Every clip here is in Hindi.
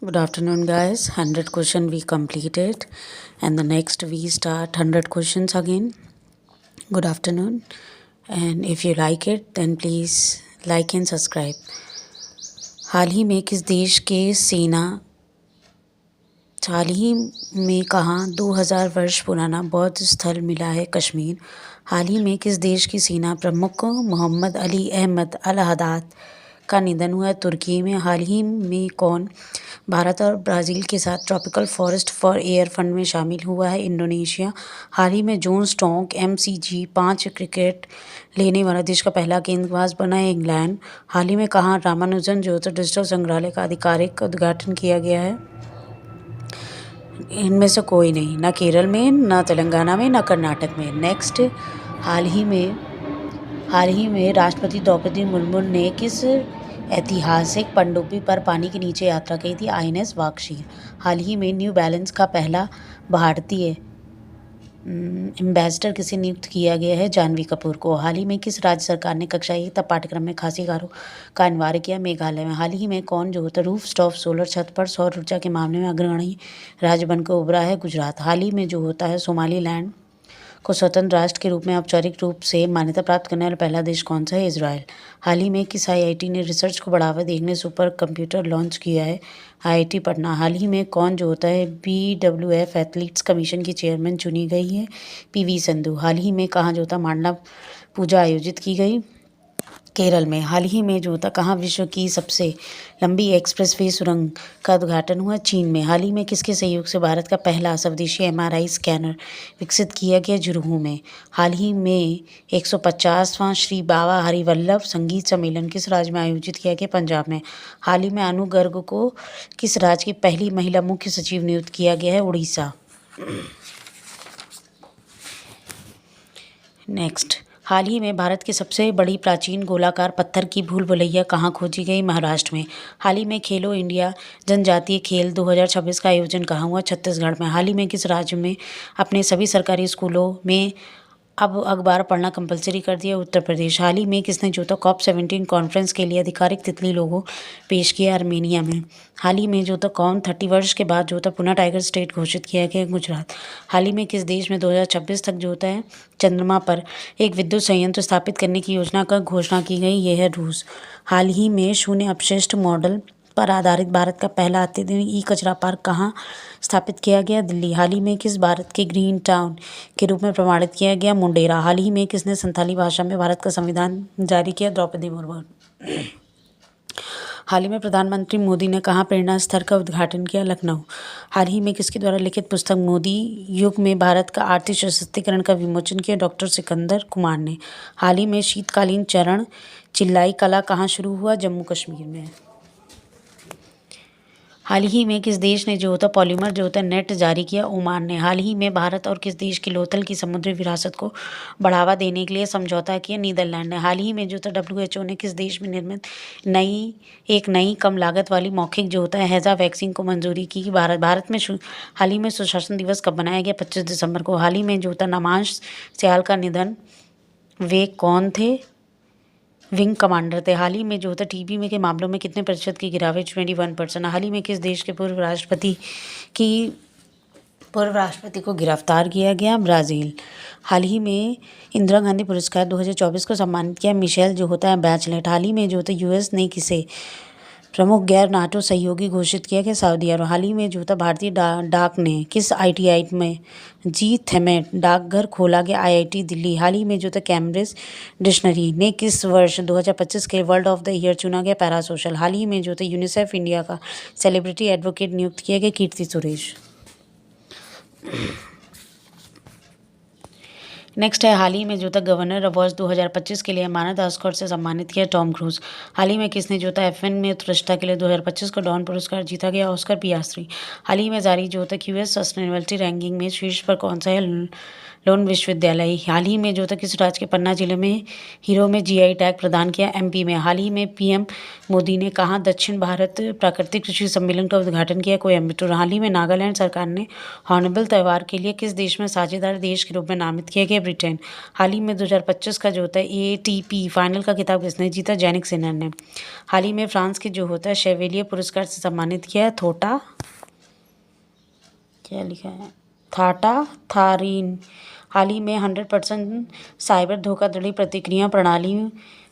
Good afternoon, guys. 100 question we completed, and the next we start 100 questions again. Good afternoon, and if you like it, then please like and subscribe. हाल ही में किस देश के सेना हाल ही में कहाँ 2000 वर्ष पुराना बौद्ध स्थल मिला है कश्मीर? हाल ही में किस देश की सेना प्रमुख मोहम्मद अली अहमद अल हद्दाद का निधन हुआ है तुर्की में? हाल ही में कौन भारत और ब्राज़ील के साथ tropical forest for air fund में शामिल हुआ है? इंडोनेशिया। हाल ही में जॉन स्टोंक MCG 5 क्रिकेट लेने वाला देश का पहला गेंदबाज बना है इंग्लैंड। हाल ही में कहाँ रामानुजन ज्योति डिजिटल संग्रहालय का आधिकारिक उद्घाटन किया गया है? इनमें से कोई नहीं, ना केरल में, ना तेलंगाना में, ना कर्नाटक में। नेक्स्ट, हाल ही में राष्ट्रपति द्रौपदी मुर्मू ने किस ऐतिहासिक पनडुब्बी पर पानी के नीचे यात्रा की थी? INS वाक्षी। हाल ही में न्यू बैलेंस का पहला भारतीय एम्बेसडर किसे नियुक्त किया गया है? जानवी कपूर को। हाल ही में किस राज्य सरकार ने कक्षा 1 तक पाठ्यक्रम में खासीगारों का अनिवार्य किया? मेघालय में। हाल ही में कौन जो होता रूफ टॉप सोलर छत पर सौर ऊर्जा के मामले में अग्रणी राज्य बनकर उभरा है? गुजरात। हाल ही में जो होता है सोमालीलैंड को स्वतंत्र राष्ट्र के रूप में औपचारिक रूप से मान्यता प्राप्त करने वाला पहला देश कौन सा है? इजराइल। हाल ही में किस IIT ने रिसर्च को बढ़ावा देने सुपर कंप्यूटर लॉन्च किया है? IIT पटना। हाल ही में कौन जो होता है BWF एथलीट्स कमीशन की चेयरमैन चुनी गई है? PV संधू। हाल ही में कहाँ जो होता मांडा पूजा आयोजित की गई? केरल में। हाल ही में जो होता कहाँ विश्व की सबसे लंबी एक्सप्रेसवे सुरंग का उद्घाटन हुआ? चीन में। हाल ही में किसके सहयोग से भारत का पहला स्वदेशी MRI स्कैनर विकसित किया गया? जुरूहू में। हाल ही में 150वां श्री बाबा हरिवल्लभ संगीत सम्मेलन किस राज्य में आयोजित किया गया? पंजाब में। हाल ही में अनु गर्ग को किस राज्य की पहली महिला मुख्य सचिव नियुक्त किया गया है? उड़ीसा। नेक्स्ट, हाल ही में भारत की सबसे बड़ी प्राचीन गोलाकार पत्थर की भूल भुलैया कहाँ खोजी गई? महाराष्ट्र में। हाल ही में खेलो इंडिया जनजातीय खेल 2026 का आयोजन कहाँ हुआ? छत्तीसगढ़ में। हाल ही में किस राज्य में अपने सभी सरकारी स्कूलों में अब अखबार पढ़ना कंपलसरी कर दिया? उत्तर प्रदेश। हाल ही में किसने जो था COP17 कॉन्फ्रेंस के लिए आधिकारिक तितली लोगो पेश किया? आर्मेनिया में। हाल ही में जो था कौन 30 वर्ष के बाद जो था पुनः टाइगर स्टेट घोषित किया गया? गुजरात। हाल ही में किस देश में 2026 तक जो होता है चंद्रमा पर एक विद्युत संयंत्र स्थापित करने की योजना का घोषणा की गई? यह है रूस। हाल ही में शून्य अपशिष्ट मॉडल पर आधारित भारत का पहला अत्याधुनिक कचरा पार्क कहाँ स्थापित किया गया? दिल्ली। हाल ही में किस भारत के ग्रीन टाउन के रूप में प्रमाणित किया गया? मुंडेरा। हाल ही में किसने संथाली भाषा में भारत का संविधान जारी किया? द्रौपदी मुर्मू। हाल ही में प्रधानमंत्री मोदी ने कहाँ प्रेरणा स्थल का उद्घाटन किया? लखनऊ। हाल ही में किसके द्वारा लिखित पुस्तक मोदी युग में भारत का आर्थिक सशक्तिकरण का विमोचन किया? डॉक्टर सिकंदर कुमार ने। हाल ही में शीतकालीन चरण चिल्लाई कला कहाँ शुरू हुआ? जम्मू कश्मीर में। हाल ही में किस देश ने जो होता पॉलीमर जो होता नेट जारी किया? ओमान ने। हाल ही में भारत और किस देश की लोथल की समुद्री विरासत को बढ़ावा देने के लिए समझौता किया? नीदरलैंड ने। हाल ही में जो होता WHO ने किस देश में निर्मित एक नई कम लागत वाली मौखिक जो होता है हैजा वैक्सीन को मंजूरी की? भारत में हाल ही में सुशासन दिवस कब बनाया गया? 25 दिसंबर को। हाल ही में जो होता नमांश सियाल का निधन, वे कौन थे? विंग कमांडर थे। हाल ही में जो होता TB में के मामलों में कितने प्रतिशत की गिरावट? 21%। हाल ही में किस देश के पूर्व राष्ट्रपति को गिरफ्तार किया गया? ब्राज़ील। हाल ही में इंदिरा गांधी पुरस्कार 2024 को सम्मानित किया मिशेल जो होता है बैचलेट। हाल ही में जो होता US ने किसे प्रमुख गैर नाटो सहयोगी घोषित किया गया? सऊदी अरब। हाल ही में जो था भारतीय डाक ने किस ITI में जी थेमेट डाकघर खोला गया? IIT दिल्ली। हाल ही में जो था कैम्ब्रिज डिक्शनरी ने किस वर्ष 2025 के वर्ल्ड ऑफ द ईयर चुना गया? पैरासोशल। हाल ही में जो था यूनिसेफ इंडिया का सेलिब्रिटी एडवोकेट नियुक्त किया गया? कीर्ति सुरेश। नेक्स्ट है, हाल ही में जो था गवर्नर अवार्ड 2025 के लिए मानद ऑस्कर से सम्मानित किया टॉम क्रूज। हाल ही में किसने जो था FN में उत्कृष्टता के लिए 2025 को डॉन पुरस्कार जीता गया? Oscar Piastri. हाल ही में जारी जो था QS सस्टेनेबिलिटी रैंकिंग में शीर्ष पर कौन सा है? लोन विश्वविद्यालय। हाल ही में जो था किस राज्य के पन्ना जिले में हीरो में GI टैग प्रदान किया? MP में। हाल ही में PM मोदी ने कहाँ दक्षिण भारत प्राकृतिक कृषि सम्मेलन का उद्घाटन किया? कोयम्बटूर। हाल ही में नागालैंड सरकार ने हॉर्नबिल त्यौहार के लिए किस देश में साझेदार देश के रूप में नामित किया गया? ब्रिटेन। हाल ही में 2025 का जो होता है ATP फाइनल का खिताब किसने जीता? जैनिक सिनर ने। हाल ही में फ्रांस के जो होता है शेवेलियर पुरस्कार से सम्मानित किया है थोटा, क्या लिखा है, थाटा थारीन। हाल ही में 100% साइबर धोखाधड़ी प्रतिक्रिया प्रणाली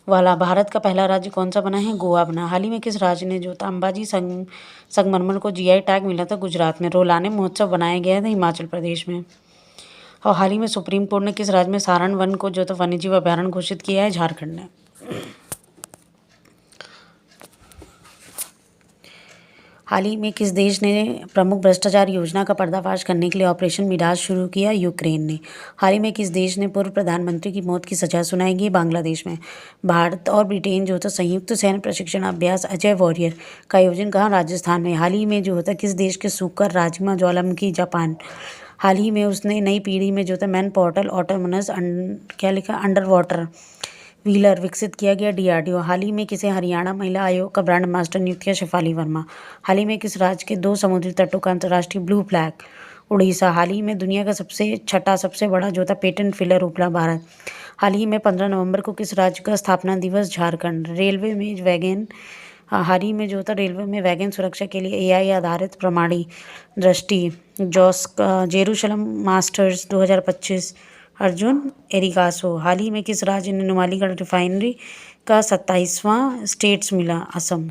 वाला भारत का पहला राज्य कौन सा बना है? गोवा बना। हाल ही में किस राज्य ने जो था अंबाजी संगमरमर को GI टैग मिला था? गुजरात में। रोलाने महोत्सव बनाया गया था हिमाचल प्रदेश में। और हाल ही में सुप्रीम कोर्ट ने किस राज्य में सारण वन को जो था वन्यजीव अभयारण्य घोषित किया है? झारखंड ने। हाल ही में किस देश ने प्रमुख भ्रष्टाचार योजना का पर्दाफाश करने के लिए ऑपरेशन मिराज शुरू किया? यूक्रेन ने। हाल ही में किस देश ने पूर्व प्रधानमंत्री की मौत की सजा सुनाई गई? बांग्लादेश में। भारत और ब्रिटेन जो होता संयुक्त सैन्य प्रशिक्षण अभ्यास अजय वॉरियर का आयोजन कहाँ? राजस्थान में। हाल ही में जो होता किस देश के सुकर राजमा ज्वालामुखी? जापान। हाल ही में उसने नई पीढ़ी में जो था मैन पोर्टल ऑटोनमस क्या लिखा अंडर वाटर व्हीलर विकसित किया गया? DRDO। हाल ही में किसे हरियाणा महिला आयोग का ब्रांड मास्टर नियुक्त किया? शेफाली वर्मा। हाल ही में किस राज्य के 2 समुद्री तटों का अंतर्राष्ट्रीय ब्लू फ्लैग? उड़ीसा। हाल ही में दुनिया का सबसे बड़ा जो था पेटेंट फिलर उपला भारत। हाल ही में 15 नवंबर को किस राज्य का स्थापना दिवस? झारखंड। रेलवे में वैगन हाल ही में जो था रेलवे में वैगन सुरक्षा के लिए AI आधारित प्रणाली दृष्टि जेरूशलम मास्टर्स 2025 अर्जुन एरिगासो। हाल ही में किस राज्य ने नुमालीगढ़ रिफाइनरी का 27वां स्टेट्स मिला? असम।